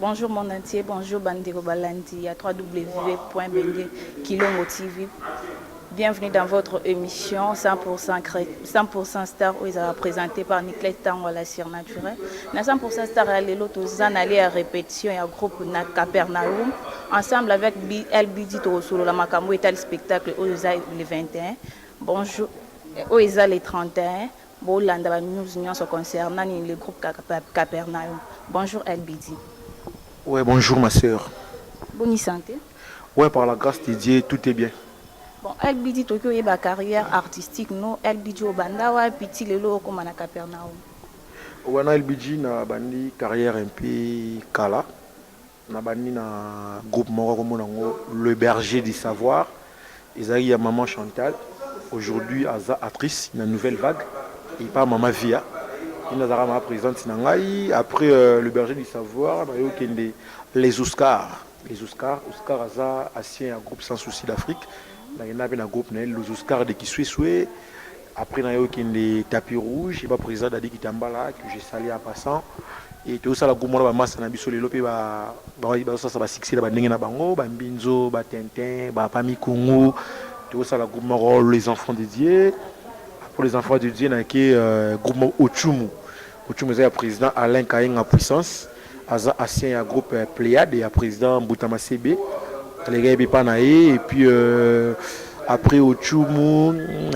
Bonjour mon entier, bonjour Bandero Balandi à www.bende-kilongo TV. Bienvenue dans votre émission 100% Star où ils sont présentés par Nicolas Tango la Sir Naturel. Dans 100% Star, l'autre allé à répétition et à groupe na Capernaum ensemble avec LBD Torosolo la Makambo et le spectacle où ils ont les 21. Bonjour, où ils ont les 31. Bon, là, nous concernant le groupe Capernaum. Bonjour LBD. Ouais, bonjour ma soeur. Bonne santé. Ouais, par la grâce de Dieu, tout est bien. Bon, LBD Tokyo est ma carrière artistique, non LBD au Bandawa, petit le lot comme à Capernaum. Ouais, na LBD na bandi carrière un peu kala. Na bandi na groupe moko comme le berger du savoir. Ils arrivent à maman Chantal. Aujourd'hui, Aza actrice, une nouvelle vague. Et pas maman Via. Il a ma présente Sinangai. Après le berger du savoir, les Oscars. Les Oscars Aza ancien un groupe sans souci d'Afrique. Il y a un groupe les Oscars de Kisoué. Après il y a les tapis rouges. Il y a président d'Adi Kitambala que j'ai salé en passant. Et tout ça la groupe moi masse na biso lelo pe ba ça va succès ba ndenge na bango ba mbinzo ba tintin ba pami Congo. Tout ça la groupe moi les enfants de Dieu. Pour les enfants de Dieu, il y a un groupe Ochumu. Ochumu est le président Alain Kayen en puissance. Il y a un groupe Pléiade et un président Boutama CB. Les gars, et puis après Ochumu, il y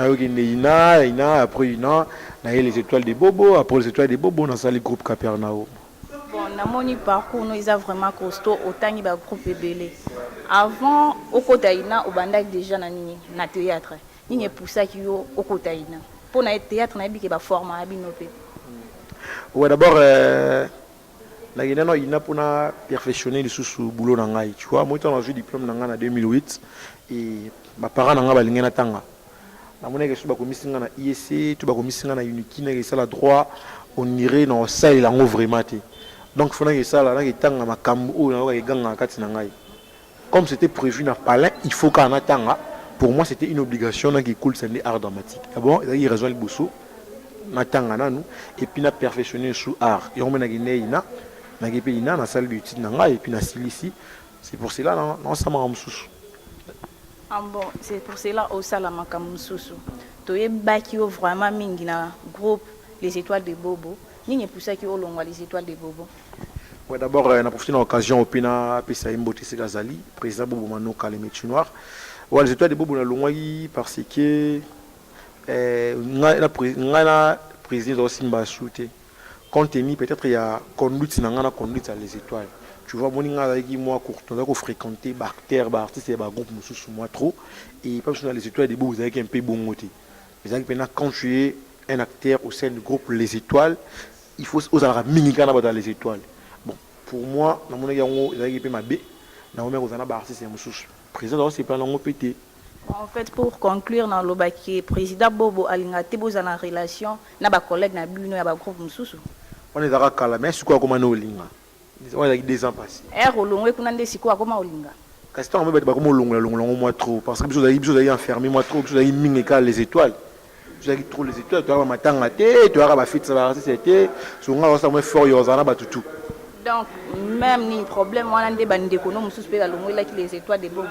a Ina, après Ina, il y a les étoiles des Bobos. Après les étoiles des Bobos, on a le groupe Capernaum. Bon, dans mon parcours, nous avons vraiment costaud, autant il y a un groupe Bébélé. Avant, au côté Ina, au Bandak déjà dans le théâtre. Il y a pour ça qu'il y a au côté Ina. Pour le théâtre, il y a un format. Ouais, d'abord, il y a pour perfectionner le boulot. Tu vois, moi, j'ai eu le diplôme en 2008 et mes parents ont eu le temps. Je suis allé à l'ISC, je suis allé à l'UNIKI, je suis allé à droit, on irait dans le salle vraiment. Donc, il faut que je sois là, comme c'était prévu dans le palais, il faut qu'on attende. Pour moi, c'était une obligation qui coule sur l'art dramatique. Bon, il y a raison le bousseau. Et puis, on a perfectionné sous art. Et on a na salle d'études et puis na ici. C'est pour cela non ça m'a sous. Ah bon, c'est pour cela au salama comme sous. Tu es bâti vraiment mingi na groupe les étoiles de Bobo. Ni pour ça qui au long les étoiles de Bobo. Ouais, d'abord on a profité de l'occasion au pina pesa Mbote Segazali, président Bobo Mano Kaleme Noir. Ouais, les étoiles de Bobo na longwai parce que la président aussi m'a shooté. Compte tenu peut-être il y a conduite à les étoiles. Tu vois, moi court fréquenter bactères, artistes et groupe sous moi trop et pas sur les étoiles des beaux vous avez un peu bon côté. Mais quand tu es un acteur au sein du groupe Les Étoiles, il faut oser mini dans les étoiles. Bon, pour moi, dans mon également, il y a ma B, dans mon également, artiste et sous président c'est pas non pété. En fait, pour conclure, dans le bac, président Bobo Alingate vous en relation, na ba collègue na buno ya ba groupe mususu. On est à Kala, mais c'est quoi comme on olinga? On a 2 ans passés. Olongwe kunande siko comme olinga. Castan on me bat comme longue moi trop parce que vous avez enfermé moi trop, vous avez mis les étoiles. Vous avez trop les étoiles, tu as ma tangate, tu as ma fête ça va c'était sur on ça moi fort yozana ba tout. Donc même ni problème on a des bande économiques mususu la longwe là qui les étoiles de Bobo.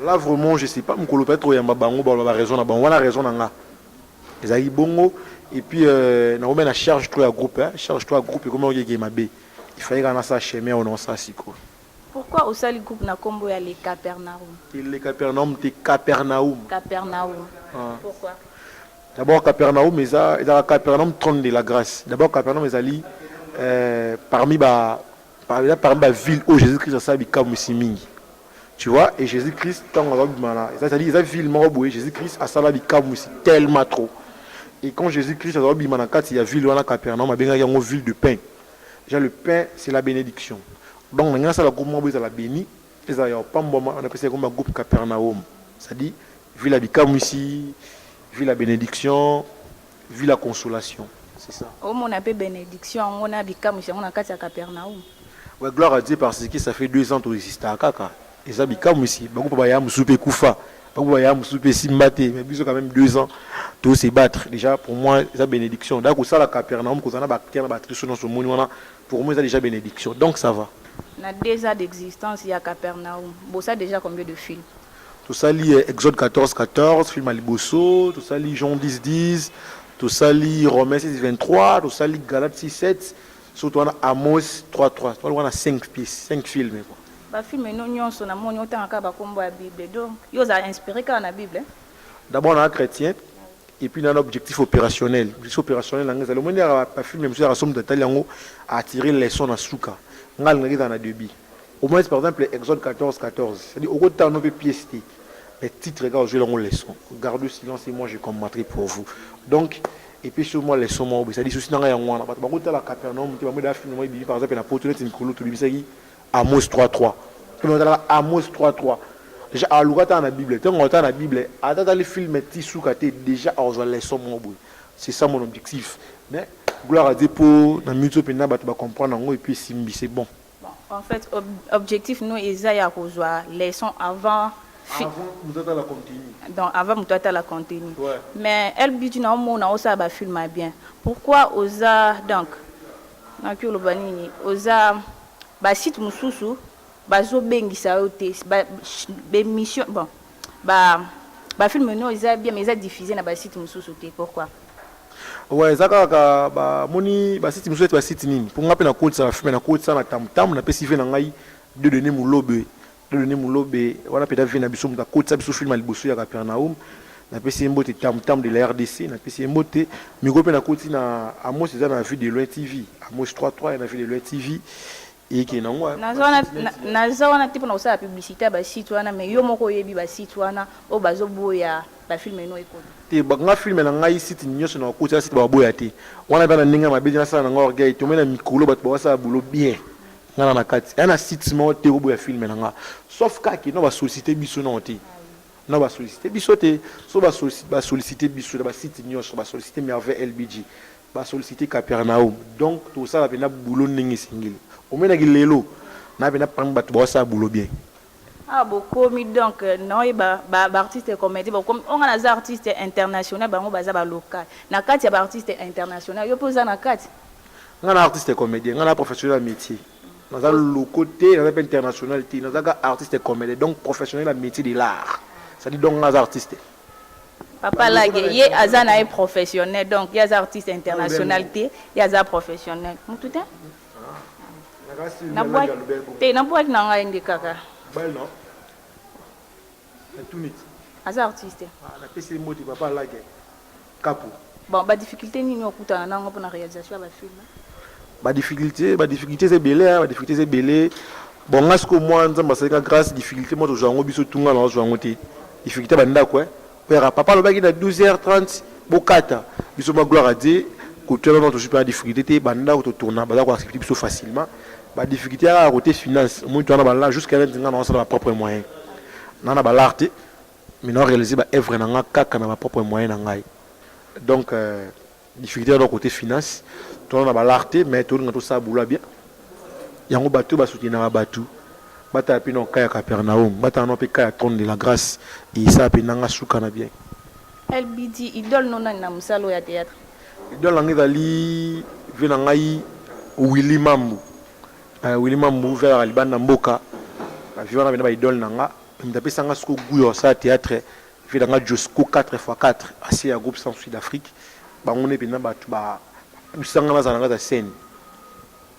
Là vraiment je sais pas mukolo peut-être yamba bango ba raison na bango la raison nga. Les aïe bongo et puis on met la charge toi groupe charge toi groupe comment on y ma B. Il fallait qu'on a ça chemin on ça siko. Pourquoi au sali groupe na combo ya les Capernaum? Les Capernaum t'es Capernaum. Capernaum. Pourquoi? D'abord Capernaum mais ça Capernaum trône de la grâce. D'abord Capernaum mais ali parmi ba ville où Jésus-Christ a sabi comme Simingi. Tu vois et Jésus-Christ tant c'est-à-dire ça ville moroboué Jésus-Christ a sabi comme tellement trop. Et quand Jésus-Christ a sabi manaka il y a ville wana Capernaum il y a une ville de pain. Déjà le pain c'est la bénédiction. Donc maintenant ça la groupe moi la béni et ça y a pas on appelle ça comme un groupe Capernaum. C'est-à-dire ville la bicam ici, ville la bénédiction, ville la consolation. C'est ça. Au mon appelle bénédiction, on a bicam ici, on a quatre à Capernaum. Ouais, gloire à Dieu parce que ça fait 2 ans que tu existes à Kaka. Et ça bicam ici, beaucoup pas y a soupe koufa, beaucoup pas y a soupe simbate, mais plus quand même 2 ans tout se battre. Déjà pour moi c'est bénédiction. Donc ça la Capernaum qu'on a bactère batterie sur notre monde pour moi c'est déjà bénédiction. Donc ça va. Na 2 ans d'existence, il y a Capernaum. Bon, ça déjà combien de films? Tout ça lit Exode 14, film à Liboso, tout ça lit Jean 10, tout ça lit Romains 6, 23, tout ça lit Galates 6, 7, surtout on a Amos 3, on a 5 films. Bah film non son amon yo tanga ba kombo la Bible. Donc, yo a inspiré quand la Bible. D'abord on a un chrétien et puis on a un objectif opérationnel. L'objectif opérationnel là, le monde a pas film même si la somme de taille a attiré les sons à souka. Ngal ngi dans la débit. Au moins par exemple Exode 14, c'est-à-dire au côté on peut pièce. Les titres, regarde, je les leçons. Gardez le silence et moi je combattrai pour vous. Donc, et puis sur moi, les sommes, ça dit, si on a un mois, par exemple, la Capernaum, tu vas me dire, par exemple, la porte une colo, tu dis, Amos 3.3. Tu vas me Amos 3.3. Déjà, à l'ouvrage dans la Bible, tu as dans la Bible, à dans les films, tu es déjà à rejoindre les sommes. C'est ça mon objectif. Mais, gloire à Dieu pour, dans le milieu, tu vas comprendre, et puis, c'est bon. En fait, objectif, nous, Isaïe a rejoint les sons avant. Avant, nous avons la continue. Donc, avant, nous avons la continue. Ouais. Mais, elle dit, non, on a aussi un film bien. Pourquoi Oza, donc, dans le Lobani, Oza, bah, site Moussoussou, bah, zo bengi sa ote, bah, mission, bon, bah, film, non, ils ont bien, mais ils ont diffusé dans le site Moussoussou. Pourquoi? Ouais, zaka ba moni ba site Moussoussou ba site nini. Pour ngapena code ça film na code ça na tam na pesi na ngai de donner Moulobe. Donner Moulobe, on a peut-être vu na biso muta code ça biso film à Liboso ya Capernaum. Na pesi mbote tam de la RDC, na pesi mbote mi ko pe na code na Amos ça na vu de Loin TV. Amos 3 na vu de Loin TV. Et qui na ngwa. Na zona tipo na usa publicité ba site wana mais yo moko yebi ba site wana o bazo boya ba film no ekolo. Te banga film na ngai site nyoso na code ça site ba boya te. Wana ba na ninga mabeji na sa na ngwa orgueil to mena mikolo ba ba sa boulot bien. Ngana na kati ana site mo te ko boya film na nga sauf ka ki no ba solliciter biso na te no ba solliciter biso te so ba solliciter biso ba site nyoso ba solliciter merveille LBG ba solliciter Capernaum donc tout ça la pena boulot ningi singili o mena ki lelo na pena pang ba ba sa boulot bien. Ah beaucoup mi donc non ba artiste comédie comme on a des artistes internationaux ba ngo baza ba local na kati ya ba artiste international yo poza na kati ngana artiste comédien ngana professionnel métier. Nous avons le côté, nous avons internationalité, nous avons artiste et comédien, donc professionnel dans métier de l'art. C'est-à-dire donc nous artistes. Papa là, il y a des professionnels, donc il y a des artistes internationalité, il y a des professionnels. Vous tout est? Na boîte na nga indi kaka. Belle non? Tout net. As artiste. Na pesi moti papa là capo. Bon, ba difficulté ni okuta na ngo pour la réalisation ba film. Ba difficulté c'est belé bon ngasko moi nzamba c'est grâce difficulté moi to jango biso tunga na jango te difficulté banda quoi père papa lo baki na 12h30 bokata biso ma gloire à Dieu côté là notre super difficulté te banda to tourner ba ko accepter biso facilement ba difficulté à côté finance moi to na ba là jusqu'à l'instant na ba propre moyen na ba l'art mais non réaliser ba œuvre na nga kaka na ba propre moyen na ngai donc difficulté dans côté finance tout na ba l'art mais tout na to ça boula bien yango bateau ba soutenir na bateau bata pino kaya Capernaum bata no pe kaya trône de la grâce et ça pe nanga suka na bien LBD idole non na musalo ya théâtre idole nanga dali vena ngai Willy Mambu vers Alibana Mboka vivant na ba idole nanga ndape sanga siko guyo sa théâtre vena nga Josco 4x4 assez à groupe sans Sud-Afrique ba ngone pe na batu ba usanga na zanga za scène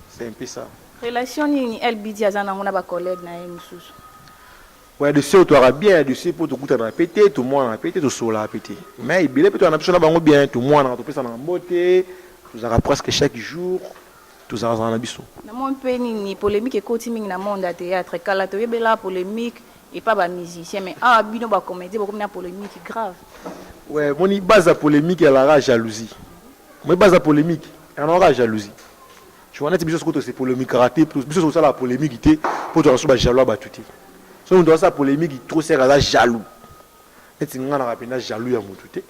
c'est un peu ça. Relation ni LBD azana ngona ba collègue na mususu. Ouais de ce toi bien de ce pour te goûter na pété tout moi na pété tout sola pété. Mais il belé peut-être na biso na bango bien tout moi na to pesa na mbote tout ça presque chaque jour tout ça na biso. Na mon pe ni polémique et coaching na monde à théâtre kala to yebela polémique et pas ba musicien mais ah bino ba comédie beaucoup na polémique grave. Ouais moni base à polémique et la jalousie. Moi base à polémique et on aura jalousie. Tu vois, c'est polémique raté, plus ça la polémique pour te recevoir jaloux à tout. Si on doit ça polémique, trop c'est à jaloux. Et si on a un jaloux à tout,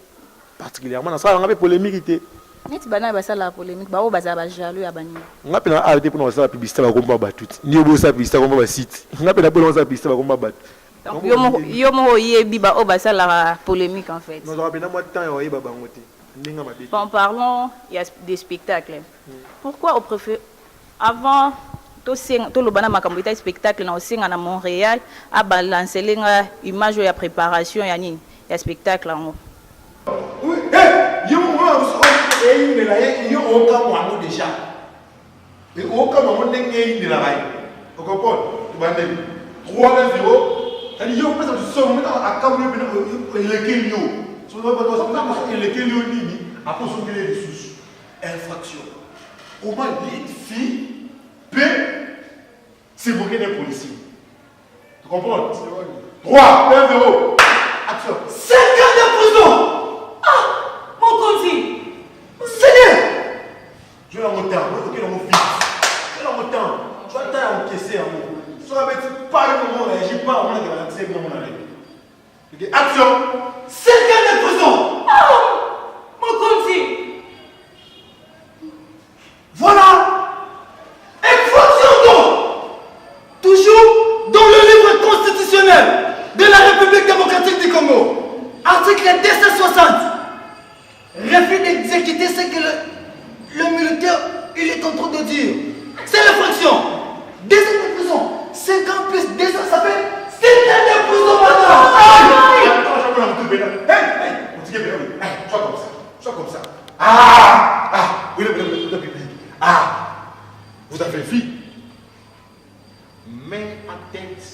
particulièrement dans ça, on a polémique. Net bana ba ça la polémique, ba o ba za ba jaloux à bani. On a pena arrêter pour nous ça la publicité ba komba ba tout. Ni obo ça publicité komba ba site. On a pena pour nous ça publicité ba komba ba. Donc yo mo yebi ba o ba ça la polémique en fait. Nous avons pena moi temps yo ba bangote. En parlant, il y a des spectacles. Pourquoi on préfère avant to lobana makambo ita spectacle na osenga na Montréal a balancer lenga image ya préparation ya nini ya spectacle ngo. Oui, yo moi il la yo oka moi déjà. Et oka moi ndenge il la baï. Tu comprends? Tu vas dire 3-0. Elle yo peut se sommer à comme le kelio. So va pas le kelio nini après son kelio sous infraction. Comment une fille peut se moquer des policiers? Tu comprends? 3-0. Action. 5 ans de prison. Ah, mon conseil. Seigneur. Je vais en temps. Je vais en fils. Je vais en temps. Je vais encaisser un mot. Si on va mettre pas le moment, je n'ai pas vraiment de l'accès au moment. Action. 5 ans de prison. Ah, mon conseil. Voilà. Infraction donc. Toujours dans le livre constitutionnel de la République démocratique du Congo. Article 260. Refus d'exécuter ce que le militaire il est en train de dire. C'est l'infraction. 2 ans de prison. 5 ans plus 2 ans, ça fait 7 ans de prison, madame. Sois comme ça. Sois comme ça. Oui, vous avez vu. Main en tête.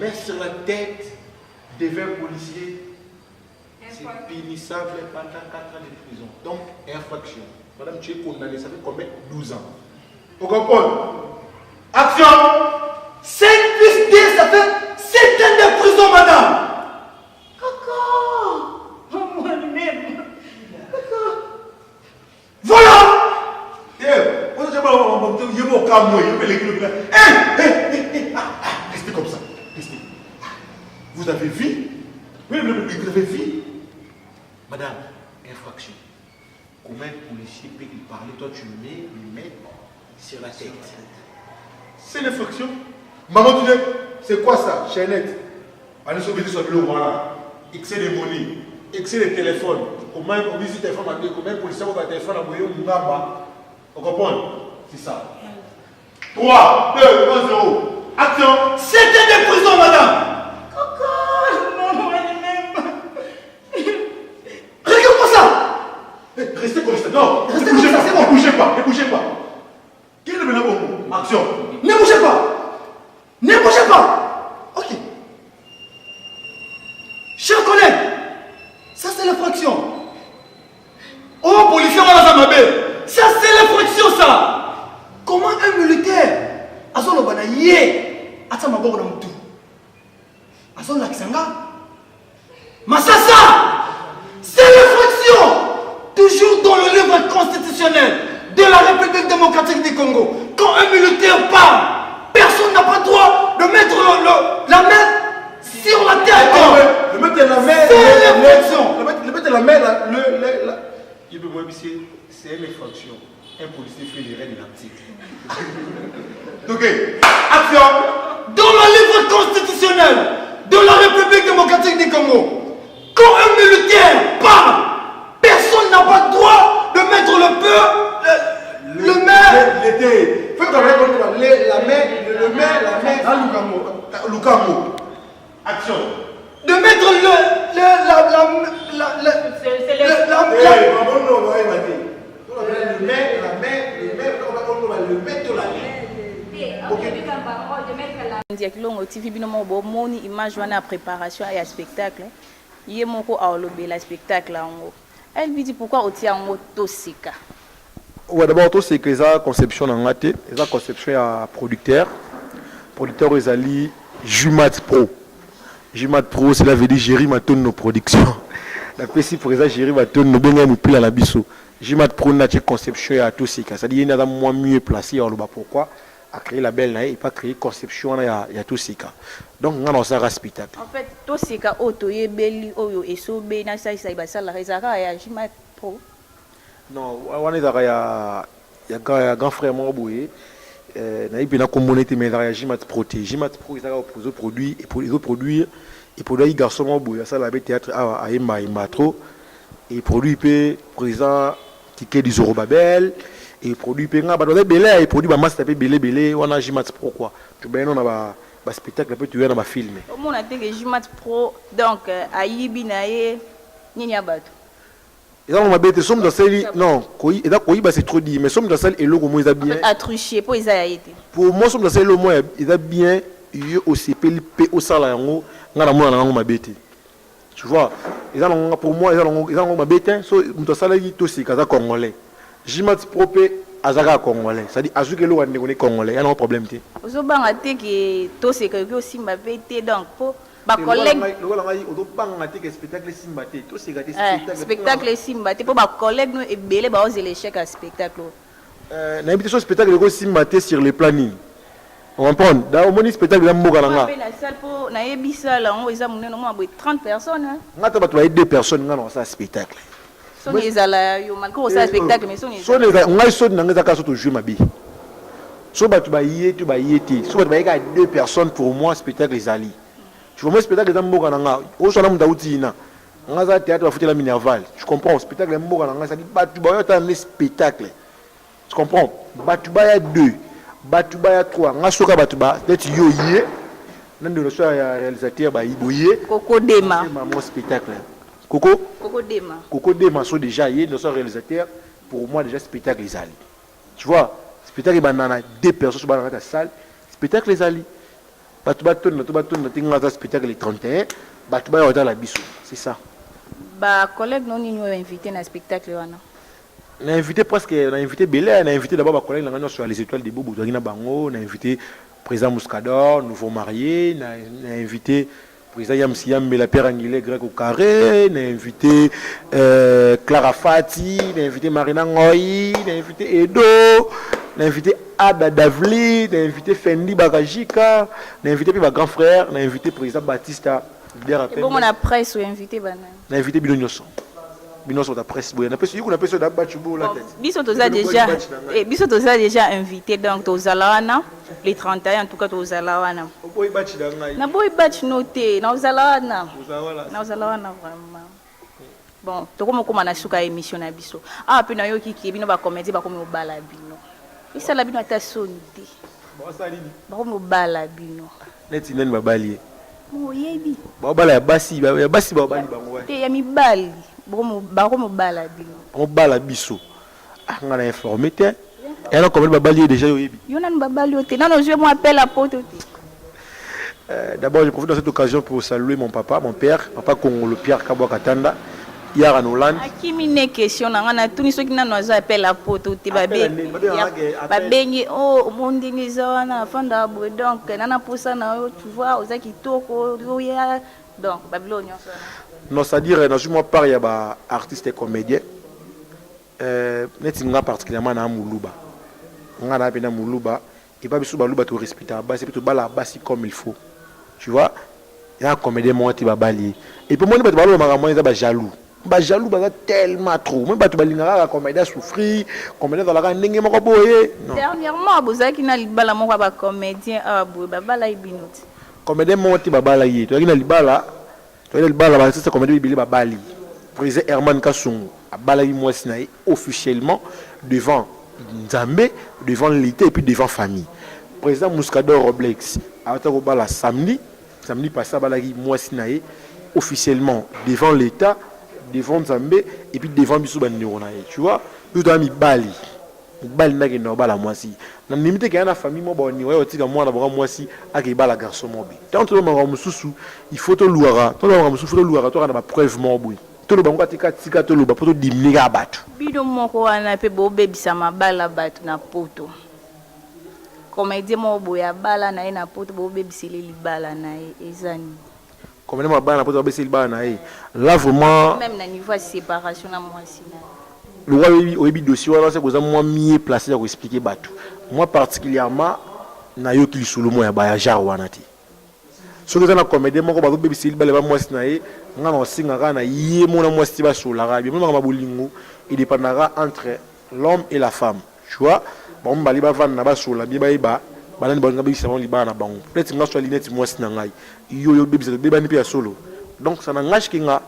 Main sur la tête des 20 policiers. C'est punissable pendant 4 ans de prison. Donc, infraction. Madame, tu es condamnée, ça fait combien? 12 ans. Vous comprenez? Action! 5 plus 2, ça fait 7 ans de prison, madame! Coco! Moi-même! Coco! Voilà! Restez comme ça. Restez. Vous avez vu? Oui, vous avez vu? Madame, infraction. Comment un policier peut lui parler? Toi, tu mets le mets sur la tête. C'est l'infraction. Maman, tu dis, c'est quoi ça? Chaînette. Allez sur le bureau, voilà. Excès de monnaie, excès de téléphone. Comment on visite téléphone, comment un policier va téléphone à Moyo Mungamba? On comprend? C'est ça. 3, 2, 1, 0. Action. C'était des prisons, madame. Regarde-moi ça. Restez comme non, ne bougez pas, ne bougez pas, ne bougez pas. Qui est le meilleur mot? Action. Ne bougez pas. Ne bougez pas. Ok. Chers collègues, ça c'est l'infraction. Oh, policier, on a ma belle. Ça c'est l'infraction, ça. Comment un militaire a son obanaye a sa maboko na mutu? A son laksanga? Massassa! C'est l'infraction! Toujours dans le livre constitutionnel de la République démocratique du Congo. Quand un militaire parle, personne n'a pas le droit de mettre la main sur la tête. Le mettre la main, c'est l'infraction. Le mettre la main, c'est une infraction. Un policier fait les règles de l'article. Ok, action. Dans le livre constitutionnel de la République démocratique du Congo, quand un militaire parle, personne n'a pas le droit de mettre le main. L'été. Fais comme la main dans Lukamo. Action. De mettre Longo TV binomo bo moni image wana préparation ya spectacle yé moko a lobé la spectacle ngo elle lui dit pourquoi otia ngo tosika. Ouais, d'abord tosika eza conception na ngate eza conception ya producteur ezali Jumat Pro. Jumat Pro cela veut dire Jerry Maton nos productions. La PC pour eza Jerry Maton no benga mu pila la biso. Jumat Pro na conception ya tosika, ça dit il y a moins mieux placé alors pourquoi a créé la belle et pas créé conception il y a tosika. Donc on a ça spectacle. En fait tosika auto yebeli oyo esobe na sai basala rezaka ya Jumat Pro. Non, on est il y a grand frère mon boye na ibina communauté mais il Jumat Pro Jumat Pro ils ont produit et pour les produire et produit garçon mon boye ça la théâtre à Imba trop et produit peut présent ticket du Zorobabel et produit penga ba doit belé et produit ba master pe belé wana Jimat Pro quoi tu ben on a ba spectacle peut tu na ba film au monde a dit que Jimat Pro donc ayibi na ye nini abato et là on m'a bête somme dans celle non koi et là koi ba c'est trop dit mais somme dans celle et logo moi ils a bien a tricher pour ils a été pour moi somme dans celle le moi ils a bien yo aussi pe au sala yango ngana mona na ma bête tu vois ils ont pour moi ils ont ma bête so muto sala yi to sika za congolais Jimat Pro azaka congolais c'est-à-dire azuke lo wane ko congolais y a un problème té ozo banga te que to sika ko simba bête donc pour ba collègue le wala ngai ozo banga te que spectacle simba té to sika te spectacle simba te pour ba collègue no ebele ba oser l'échec à spectacle na invitation spectacle ko simba té sur le planning on comprend dans mon spectacle la mboka nga na salle pour na yebisa la on eza munene mo 30 personnes ngata ba to 2 personnes ngana ça spectacle son ezala yo malgré ça spectacle mais son ngai so na ngeza ka so to jouer mabi so ba to ba yé ti so ba to ba ka 2 personnes pour moi spectacle ezali tu vois moi spectacle za mboka nga o so na munda utina ngaza théâtre ba futela Minerval tu comprends spectacle mboka nga ça dit ba tu ba yo ta spectacle tu comprends ba tu ba ya 2 batu ba ya 3 ngasoka batu ba peut-être yo yé nando no soya ya réalisateur ba iboyé Coco Dema mon spectacle Coco Dema so déjà yé no soya réalisateur pour moi déjà spectacle les ali tu vois spectacle banana 2 personnes sur la salle spectacle les ali batu ba tonne tinga za spectacle les 31 batu ba ya la biso c'est ça ba collègue non ni invité na spectacle wana. On a invité presque, on a invité Belé, on a invité d'abord ma collègue sur les étoiles des Bobo, on a invité président Mouscador, nouveau marié, on a invité président Yamsiam, la père Angilé grec au carré, on a invité Clara Fati, on a invité Marina Ngoyi, on a invité Edo, on a invité Ada Davli, on a invité Fendi Bagajika, on a invité ma grand frère, on a invité président Batista. Et bon, on a presse ou invité Banane. On a invité Bilonyoso. Biso ta presse boy na pesi kuna pesi da bachubo la tête biso toza déjà invité donc tozala wana les 31 en tout cas tozala wana boy batch da ngai na boy batch noté na ozala wana vraiment bon tokoma koma na suka émission na biso ah pe na yo kiki bino ba comédie ba komi obala bino isala bino ata sonité ba sali ba komi obala bino neti nani babali moyebi ba obala ya basi ba obali bango te ya mibali bako bala bino on bala biso ngana informé te et alors comment babali déjà yoyebi yo nan babali te non je m'appelle à poto d'abord je profite de cette occasion pour saluer mon papa Congolo Pierre Kabwa Katanda hier en Hollande akimi ne question na ngana tuni soki nano aza appel à poto te babengi oh monde ni zawana fanda bo donc nana posa na yo tu vois oza kitoko yoya donc babylone non, c'est-à-dire, dans une part, il y a des artistes et comédiens. N'est-ce particulièrement dans Moulouba. On a appelé Moulouba. Et pas besoin de respecter. C'est plutôt basi comme il faut. Tu vois, il y a un comédien qui va balayer. Et pour moi, il y a jaloux. Jaloux, tellement trop. Même si tu as un comédien souffrir, comédien dans la rang, il y a dernièrement, vous avez dit que les comédiens comédien qui va balayer. Tu as dit le bala c'est comme dit Billy Babali président Herman Kassung a balayé moi officiellement devant Nzambe devant l'État et puis devant famille président Mouscador Roblex a été au bala samedi passé balayé moi officiellement devant l'État devant Nzambe et puis devant biso bandiro na tu vois tout a mis bali n'a que normal à moi si na limite que na famille mo boni ouais otika moi na moi si ake bala garçon mo bi tant to mo mususu il faut to luara to mo mususu faut to luara to na preuve mo boy to lo bango tika to lo ba poto dimnika batu bino moko wana pe bo bebisa mabala batu na poto comédien mo boya bala na na poto bo bebisile libala na ezani comédien mo bala na poto bebisile libala na là vraiment même na niveau de séparation na moi si le roi oyebi dossier wana c'est que moi mieux placé pour expliquer batu moi particulièrement na yo ki solo mo ya bayajar wana ti so que na comédien moko ba bébé sil bale ba mwasi na ye ngana osinga kana ye mona mwasi ba sola ga bi mona ba bolingo il dépendra entre l'homme et la femme tu vois bon bali ba van na ba sola bi ba iba balani ba ngabi sa li ba na bango peut-être ngaso lineti mwasi na ngai yo bébé ni pe solo donc ça na ngash kinga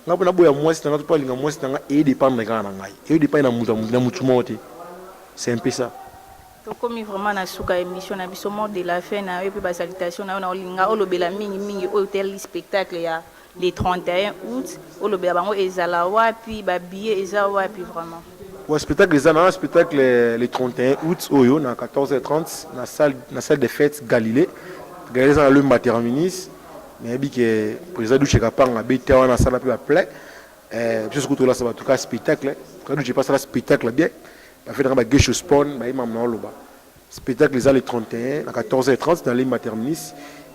ngapona boya mwasi na to linga mwasi na ngai et dépendre kana ngai et dépend na mutu mote C'est un peu ça. Comme vraiment na suka émission na biso mot de la fin na et puis ba salutation na olinga olobela mingi hôtel spectacle ya le 31 août olobela bango ezala wapi ba billet eza wapi vraiment. Ouais, spectacle un spectacle le 31 août oyo na 14h30 na salle de fêtes Galilée dans le Materminis mais bi que président du Chekapanga beta wana sala pe ba plein juste que là ça va tout cas spectacle quand je passe la spectacle bien ba fait ba gesho spawn ba imam na loba spectacle le 31 à 14h30 dans le Materminis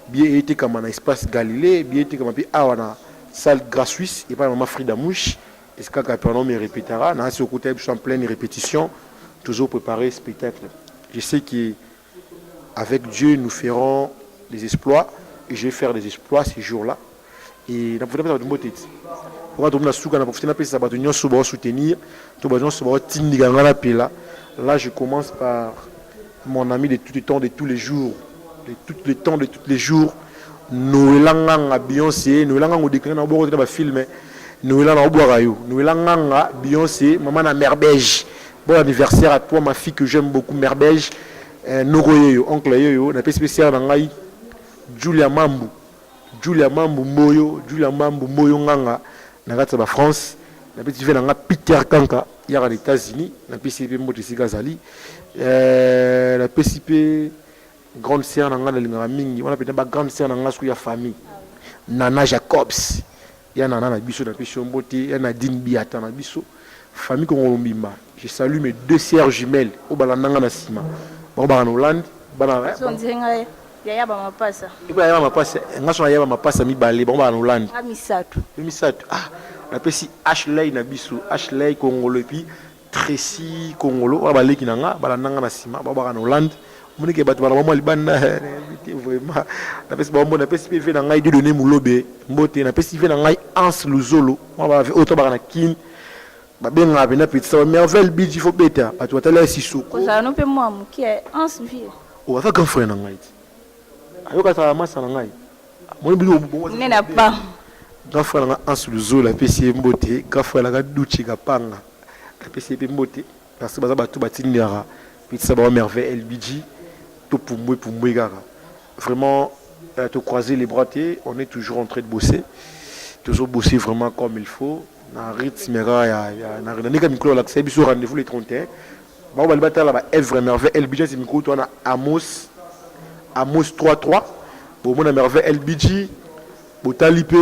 bien été comme un espace Galilée bien été comme puis awana salle gratuite et pas maman Frida Mouche est-ce que Capernaum me répétera na ce côté je suis en pleine répétition toujours préparer spectacle je sais que avec Dieu nous ferons des exploits et je vais faire des exploits ces jours-là et na profiter de motet pour que na suka na profiter na pesa ba union so ba soutenir to ba so ba tindiga ngala pela là je commence par mon ami de tout le temps de tous les jours de tout le temps de tous les jours Noelanga Beyoncé Noelanga ngo décliner na bo ba film Noelanga boira yo Noelanga Beyoncé maman na Merbeige bon anniversaire à toi ma fille que j'aime beaucoup Merbeige Noroyo oncle yo na spécial na ngai Julia Mambu Moyo nganga na kati ba France na petit vient na Peter Kanka ya aux États-Unis na PCP motisi Gazali la PCP grande sœur na ngana linga mingi on appelle ba grande sœur na ngasu ya famille Nana Jacobs ya nana na biso na biso mbote ya Nadine Biata na biso famille Kongolombimba je salue mes deux sœurs jumelles au balandanga na sima ba ba en Hollande bana Yaya ba mapasa. Ipo yaya mapasa, ngaso yaya mapasa mibale ba en Hollande. Misatu. Ah, na pesi Ashley na biso, Ashley Kongolo puis Tracy Kongolo ba baleki nanga balandanga na sima ba en Hollande. Monike batu ba mama libanda vraiment. Na pesi ba na pesi PV na ngai de donner mulobe, mbote na pesi PV na ngai Ans Luzolo, ba ba auto ba na kin. Ba benga ba na pizza merveille biji fo beta, batu batala sisoko. Ko ça no pe moi muki Ans vie. O va grand frère na ngai. Ayoka sa masa na ngai moni bilo bongo nena pa gafa na Ans Luzolo la pesi mbote gafa la duchi kapanga la pesi pe mbote parce que baza batu batindera pizza ba merveille LBG to pumbwe kaka vraiment te croiser les bras on est toujours en train de bosser vraiment comme il faut na rythme ya na nika micro la c'est biso rendez-vous le 31 ba ba batala ba Evre merveille LBG c'est micro to na Amos 3-3 pour mon merveille LBG botalipe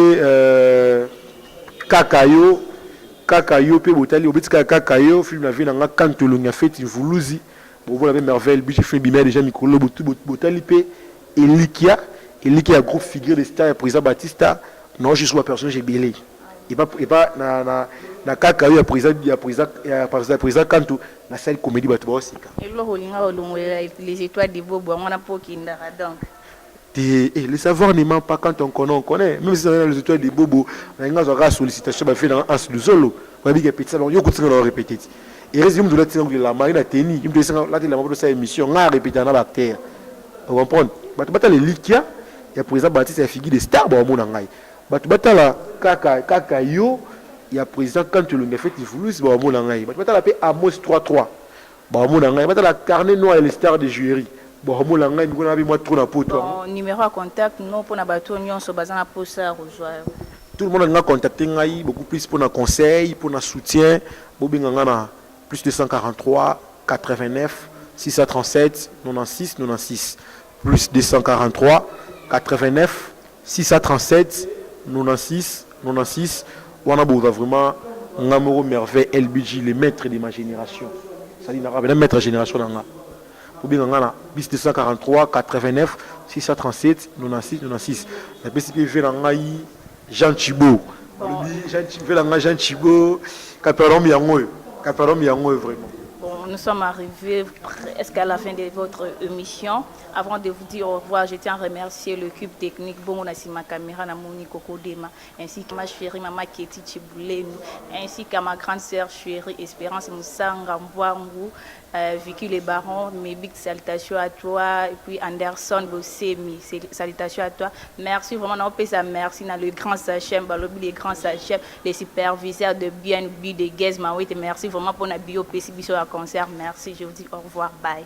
kakayo pe botali obetika kakayo film la vie na kantolonga fête vuluzi pour mon merveille LBG film bimé déjà micro botalipe Elikia groupe figure de star président Batista non je suis ma personnage belé et pas na kakayo ya président kanto na salle comédie bato ba osika les étoiles de bobo on a pour kindara donc le savoir ne ment pas quand on connaît même si les étoiles de bobo on a une sollicitation ba fait dans Ans Luzolo on a dit que petit yo ko tsinga répéter et résume de la tsinga la marina teni il me dit là la moto sa émission nga répéter na bactère vous comprenez bato les likia ya président Baptiste ya figure de star ba mo na ngai bato batala kaka yo ya président quand tu le fait il voulait ba mo na ngai bato batala pe Amos 3-3 ba mo na ngai batala carnet noir et les stars de jouerie ba mo na ngai ngona bi moi trop na poto numéro à contact non pour na bato nyonso bazana posa rejoindre tout le monde a contacté ngai beaucoup plus pour na conseil pour na soutien bobinga ngana plus 243 89 637 96 plus 243 89 637 96 on a vraiment Ngamoro merveille LBG les maîtres de ma génération ça dit na maître génération nanga pour bien ngana bis 243 89 637 96 la PCP fait ngai Jean Chibo Jean Chibo Capernaum yango vraiment. Bon, nous sommes arrivés presque à la fin de votre émission. Avant de vous dire au revoir, je tiens à remercier l'équipe technique, bon, ma caméra, Moni Kokodema, ainsi que ma chérie, Maman Keti Chiboulé, ainsi qu'à ma grande sœur chérie, Espérance Moussanga Mbouangou, Vicky Le Baron, mes big salutations à toi, et puis Anderson Bossemi, salutations à toi. Merci vraiment, on peut ça, merci dans le grand Sachem, les grands Sachem, les superviseurs de BNB, de Guez, merci vraiment pour la bio-PC, à concert. super, merci. Je vous dis au revoir, bye.